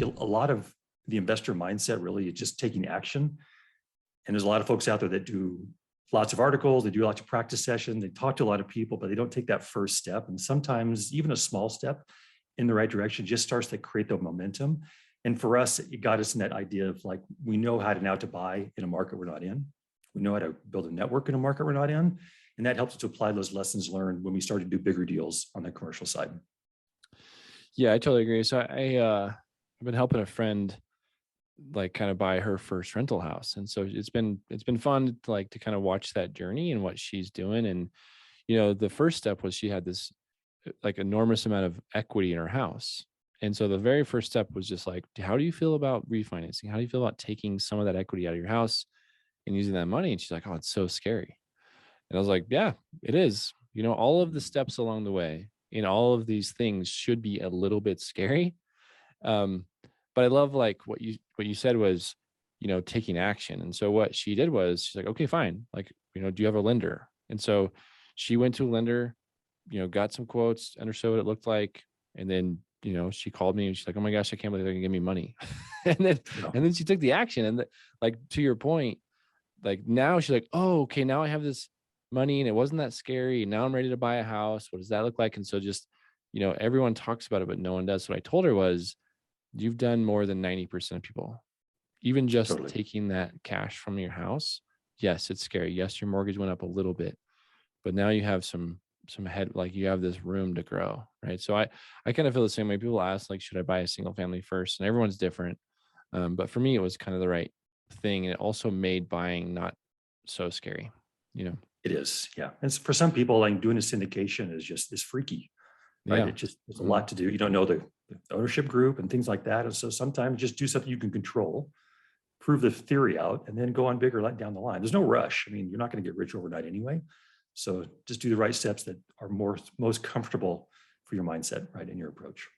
think a lot of the investor mindset really is just taking action. And there's a lot of folks out there that do lots of articles, they do lots of practice sessions, they talk to a lot of people, but they don't take that first step. And sometimes even a small step in the right direction just starts to create the momentum. And for us, it got us in that idea of like, we know how to now to buy in a market we're not in. We know how to build a network in a market we're not in. And that helps us to apply those lessons learned when we start to do bigger deals on the commercial side. Yeah, I totally agree. So I've been helping a friend like kind of buy her first rental house. And so it's been fun to like to kind of watch that journey and what she's doing. And, the first step was she had this like enormous amount of equity in her house. And so the very first step was just like, how do you feel about refinancing? How do you feel about taking some of that equity out of your house and using that money? And she's like, oh, it's so scary. And I was like, yeah, it is. All of the steps along the way in all of these things should be a little bit scary. But I love like what you said was, taking action. And so what she did was she's like, okay, fine. Like, do you have a lender? And so she went to a lender, got some quotes, understood what it looked like. And then, she called me and she's like, oh my gosh, I can't believe they're gonna give me money. and then she took the action. And like, to your point, like now she's like, oh, okay, now I have this money and it wasn't that scary. And now I'm ready to buy a house. What does that look like? And so just, everyone talks about it, but no one does. So what I told her was, you've done more than 90% of people. Even just Totally. taking that cash from your house. Yes, it's scary. Yes, your mortgage went up a little bit, but now you have some head, like you have this room to grow, right? So I kind of feel the same way. People ask like, should I buy a single family first? And everyone's different. But for me, it was kind of the right thing. And it also made buying not so scary, It is, yeah. And for some people, like doing a syndication is freaky, right? Yeah. There's a lot to do. You don't know the ownership group and things like that. And so sometimes just do something you can control, prove the theory out, and then go on bigger down the line. There's no rush. I mean, you're not going to get rich overnight anyway. So just do the right steps that are most comfortable for your mindset, right, in your approach.